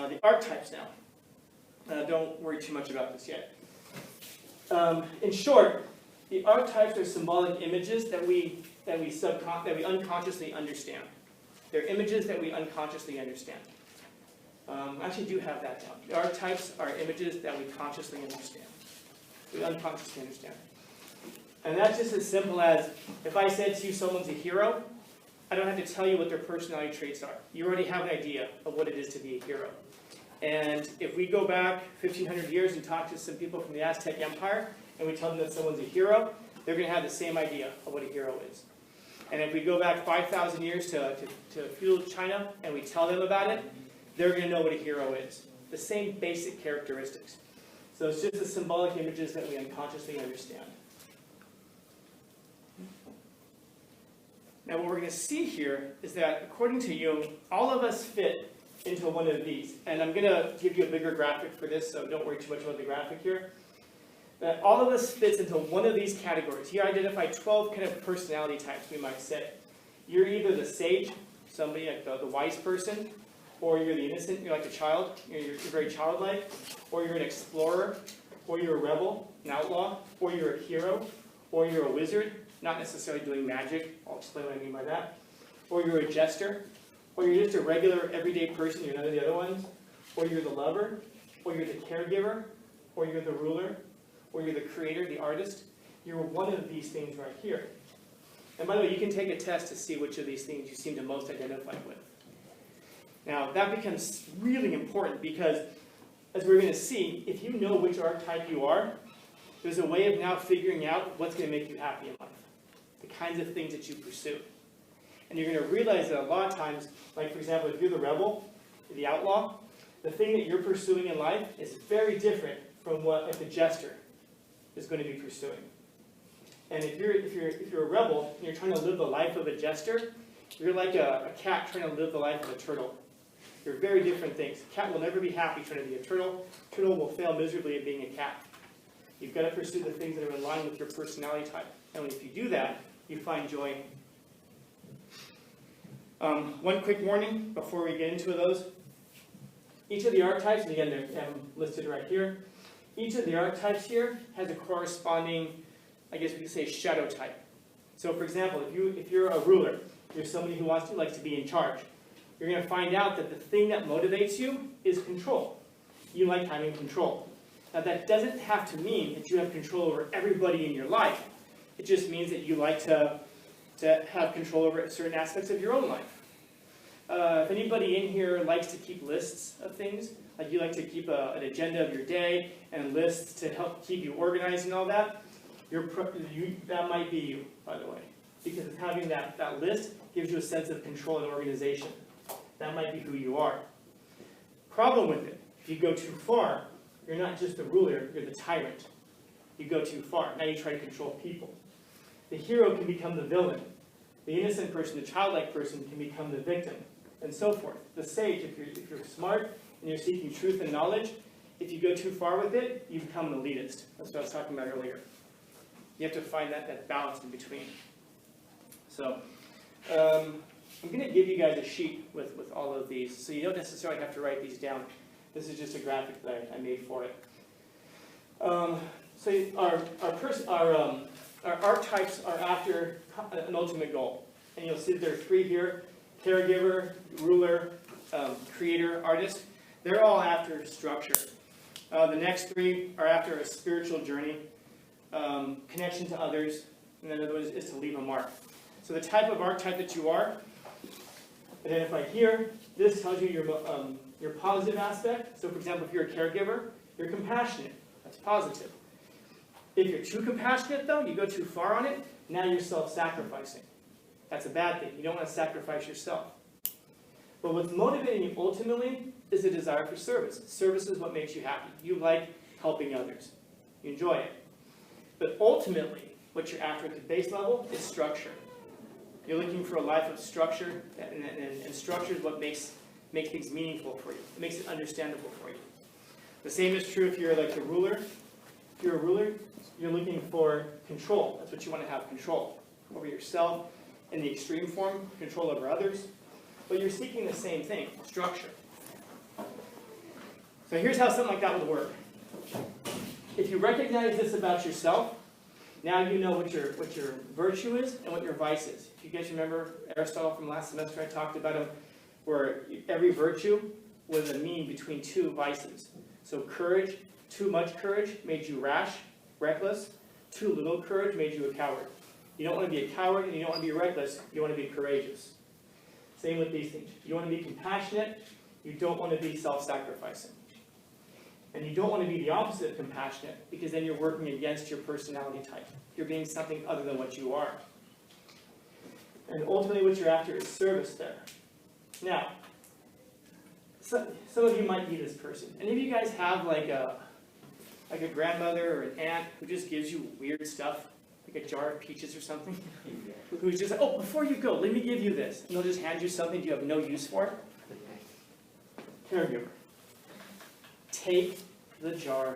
the archetypes now. Don't worry too much about this yet. In short, the archetypes are symbolic images that we unconsciously understand. They're images that we unconsciously understand. I actually do have that down. The archetypes are images that we consciously understand. We unconsciously understand. And that's just as simple as, if I said to you someone's a hero, I don't have to tell you what their personality traits are. You already have an idea of what it is to be a hero. And if we go back 1,500 years and talk to some people from the Aztec Empire, and we tell them that someone's a hero, they're going to have the same idea of what a hero is. And if we go back 5,000 years to feudal China, and we tell them about it, they're going to know what a hero is. The same basic characteristics. So it's just the symbolic images that we unconsciously understand. Now what we're going to see here is that, according to Jung, all of us fit into one of these. And I'm going to give you a bigger graphic for this, so don't worry too much about the graphic here. That all of us fits into one of these categories. Here I identify 12 kind of personality types, we might say. You're either the sage, somebody like the wise person, or you're the innocent, you're like a child, you're very childlike, or you're an explorer, or you're a rebel, an outlaw, or you're a hero, or you're a wizard, not necessarily doing magic, I'll explain what I mean by that, or you're a jester, or you're just a regular everyday person, you're none of the other ones, or you're the lover, or you're the caregiver, or you're the ruler, or you're the creator, the artist. You're one of these things right here. And by the way, you can take a test to see which of these things you seem to most identify with. Now, that becomes really important because, as we're going to see, if you know which archetype you are, there's a way of now figuring out what's going to make you happy in life, the kinds of things that you pursue. And you're going to realize that a lot of times, like for example, if you're the rebel, the outlaw, the thing that you're pursuing in life is very different from what like, the jester is going to be pursuing. And if you're a rebel and you're trying to live the life of a jester, you're like a cat trying to live the life of a turtle. They're very different things. A cat will never be happy trying to be a turtle. A turtle will fail miserably at being a cat. You've got to pursue the things that are in line with your personality type. And if you do that, you find joy. One quick warning before we get into those. Each of the archetypes, and again they're listed right here, each of the archetypes here has a corresponding, I guess we could say, shadow type. So for example, if you're a ruler, you're somebody who likes to be in charge, you're going to find out that the thing that motivates you is control. You like having control. Now that doesn't have to mean that you have control over everybody in your life. It just means that you like to have control over certain aspects of your own life. If anybody in here likes to keep lists of things, like you like to keep an agenda of your day and lists to help keep you organized and all that, that might be you, by the way. Because having that list gives you a sense of control and organization. That might be who you are. Problem with it, if you go too far, you're not just the ruler, you're the tyrant. You go too far. Now you try to control people. The hero can become the villain. The innocent person, the childlike person, can become the victim, and so forth. The sage, if you're smart and you're seeking truth and knowledge, if you go too far with it, you become an elitist. That's what I was talking about earlier. You have to find that balance in between. So, I'm going to give you guys a sheet with all of these, so you don't necessarily have to write these down. This is just a graphic that I made for it. So our archetypes are after an ultimate goal. And you'll see that there are 3 here: caregiver, ruler, creator, artist. They're all after structure. The next 3 are after a spiritual journey, connection to others, and then the other one is to leave a mark. So the type of archetype that you are, identified here, this tells you your positive aspect. So for example, if you're a caregiver, you're compassionate. That's positive. If you're too compassionate, though, you go too far on it, now you're self-sacrificing. That's a bad thing. You don't want to sacrifice yourself. But what's motivating you ultimately is a desire for service. Service is what makes you happy. You like helping others. You enjoy it. But ultimately, what you're after at the base level is structure. You're looking for a life of structure, and structure is what makes things meaningful for you. It makes it understandable for you. The same is true if you're like the ruler. If you're a ruler, you're looking for control. That's what you want to have: control over yourself in the extreme form, control over others. But you're seeking the same thing: structure. So here's how something like that would work. If you recognize this about yourself, now you know what your virtue is and what your vice is. If you guys remember Aristotle from last semester, I talked about him, where every virtue was a mean between two vices. So courage, too much courage made you rash, reckless. Too little courage made you a coward. You don't want to be a coward and you don't want to be reckless. You want to be courageous. Same with these things. You want to be compassionate. You don't want to be self-sacrificing. And you don't want to be the opposite of compassionate, because then you're working against your personality type. You're being something other than what you are. And ultimately what you're after is service there. Now, some of you might be this person. Any of you guys have like a grandmother or an aunt who just gives you weird stuff, like a jar of peaches or something? Who's just like, oh, before you go, let me give you this. And they'll just hand you something you have no use for. Caregiver. Take the jar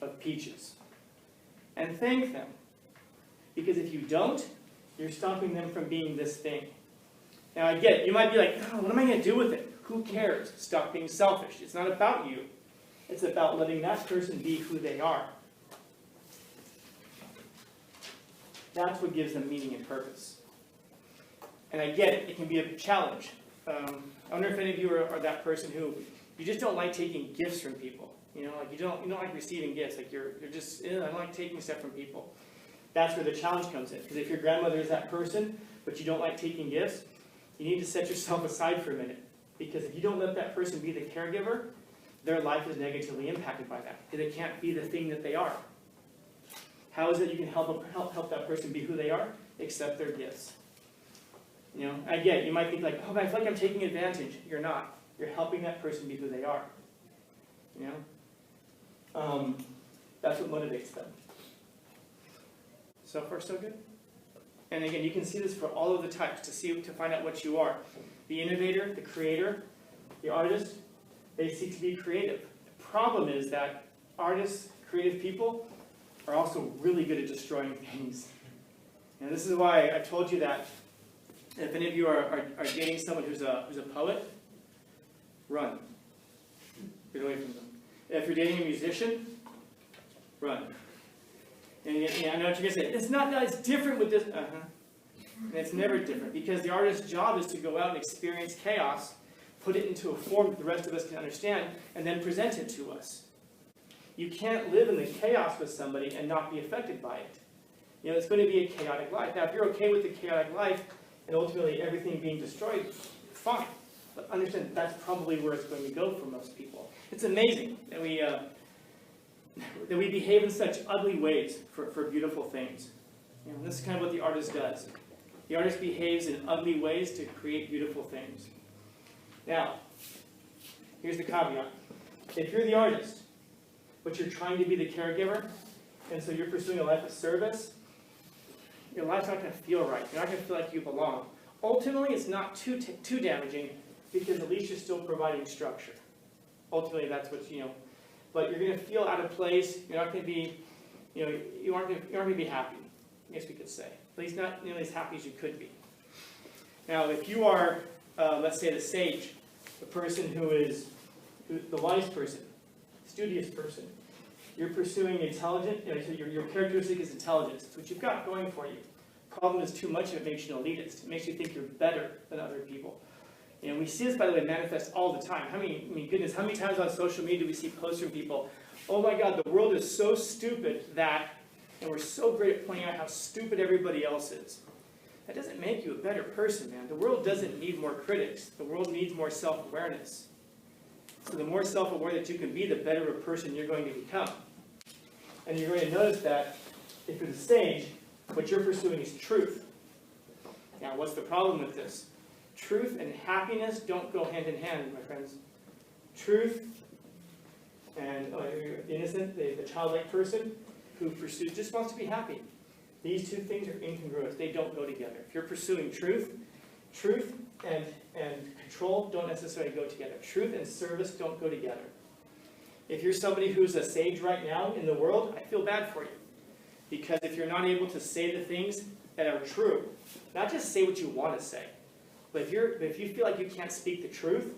of peaches and thank them. Because if you don't, you're stopping them from being this thing. Now I get it. You might be like, oh, what am I going to do with it? Who cares? Stop being selfish. It's not about you. It's about letting that person be who they are. That's what gives them meaning and purpose. And I get it. It can be a challenge. I wonder if any of you are that person who you just don't like taking gifts from people. You know, like you don't like receiving gifts. Like you're just, I don't like taking stuff from people. That's where the challenge comes in. Because if your grandmother is that person, but you don't like taking gifts, you need to set yourself aside for a minute. Because if you don't let that person be the caregiver, their life is negatively impacted by that. Because they can't be the thing that they are. How is it you can help that person be who they are? Accept their gifts. You know, I get it. You might think like, oh, but I feel like I'm taking advantage. You're not. You're helping that person be who they are. You know? That's what motivates them. So far, so good? And again, you can see this for all of the types to find out what you are. The innovator, the creator, the artist, they seek to be creative. The problem is that artists, creative people, are also really good at destroying things. And this is why I told you that if any of you are dating someone who's a poet, run. Get away from them. If you're dating a musician, run. And I know what you're going to say. It's different with this. And it's never different, because the artist's job is to go out and experience chaos, put it into a form that the rest of us can understand, and then present it to us. You can't live in the chaos with somebody and not be affected by it. You know, it's going to be a chaotic life. Now, if you're okay with the chaotic life and ultimately everything being destroyed, fine. But understand that's probably where it's going to go for most people. It's amazing that we behave in such ugly ways for beautiful things. You know, this is kind of what the artist does. The artist behaves in ugly ways to create beautiful things. Now, here's the caveat. If you're the artist, but you're trying to be the caregiver, and so you're pursuing a life of service, your life's not going to feel right. You're not going to feel like you belong. Ultimately, it's not too damaging, because at least you're still providing structure. Ultimately, that's what, you know, but you're going to feel out of place. You're not going to be, you know, you aren't going to be happy, I guess we could say. At least not nearly as happy as you could be. Now, if you are, let's say, the sage, the person the wise person, studious person, you're pursuing intelligent, you know, so your characteristic is intelligence. It's what you've got going for you. Problem is, too much of it makes you an elitist. It makes you think you're better than other people. You know, we see this, by the way, manifest all the time. How many times on social media do we see posts from people, oh my God, the world is so stupid that, and we're so great at pointing out how stupid everybody else is. That doesn't make you a better person, man. The world doesn't need more critics. The world needs more self-awareness. So the more self-aware that you can be, the better a person you're going to become. And you're going to notice that if you're the sage, what you're pursuing is truth. Now, what's the problem with this? Truth and happiness don't go hand in hand, my friends. Truth and the innocent, the childlike person who just wants to be happy. These two things are incongruous. They don't go together. If you're pursuing truth and control don't necessarily go together. Truth and service don't go together. If you're somebody who's a sage right now in the world, I feel bad for you. Because if you're not able to say the things that are true, not just say what you want to say, but if you feel like you can't speak the truth,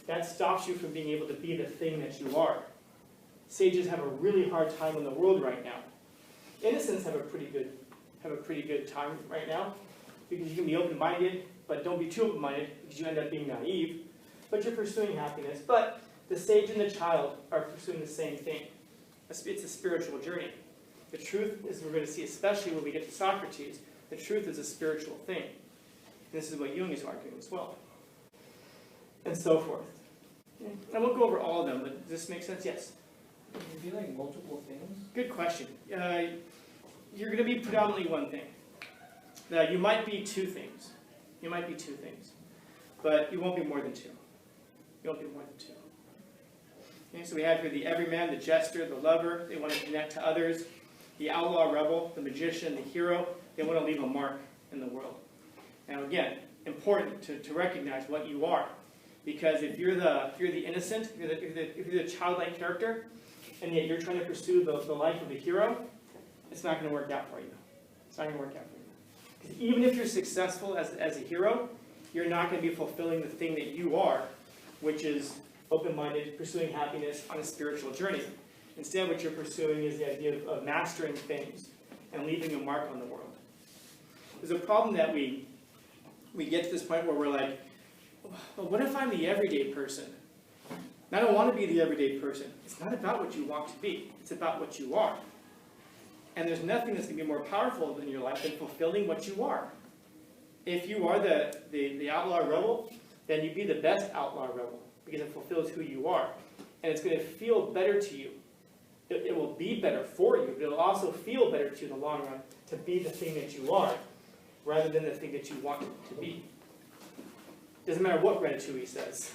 that stops you from being able to be the thing that you are. Sages have a really hard time in the world right now. Innocents have a pretty good time right now, because you can be open-minded, but don't be too open-minded, because you end up being naive. But you're pursuing happiness. But the sage and the child are pursuing the same thing. It's a spiritual journey. The truth, as we're going to see, especially when we get to Socrates, the truth is a spiritual thing. And this is what Jung is arguing as well. And so forth. I won't go over all of them, but does this make sense? Yes? Can you be like multiple things? Good question. You're going to be predominantly one thing. You might be two things. You might be two things. But you won't be more than two. You won't be more than two. Okay, so we have here the everyman, the jester, the lover. They want to connect to others. The outlaw rebel, the magician, the hero. They want to leave a mark in the world. Now again, important to recognize what you are. Because if you're the innocent, if you're the childlike character, and yet you're trying to pursue the life of the hero, it's not going to work out for you. It's not going to work out for you. Because even if you're successful as a hero, you're not going to be fulfilling the thing that you are, which is open-minded, pursuing happiness on a spiritual journey. Instead, what you're pursuing is the idea of mastering things and leaving a mark on the world. There's a problem that we get to this point where we're like, well, what if I'm the everyday person? And I don't want to be the everyday person. It's not about what you want to be. It's about what you are. And there's nothing that's going to be more powerful in your life than fulfilling what you are. If you are the outlaw rebel, then you be the best outlaw rebel, because it fulfills who you are. And it's going to feel better to you. It will be better for you, but it will also feel better to you in the long run to be the thing that you are, rather than the thing that you want to be. Doesn't matter what Ratatouille says.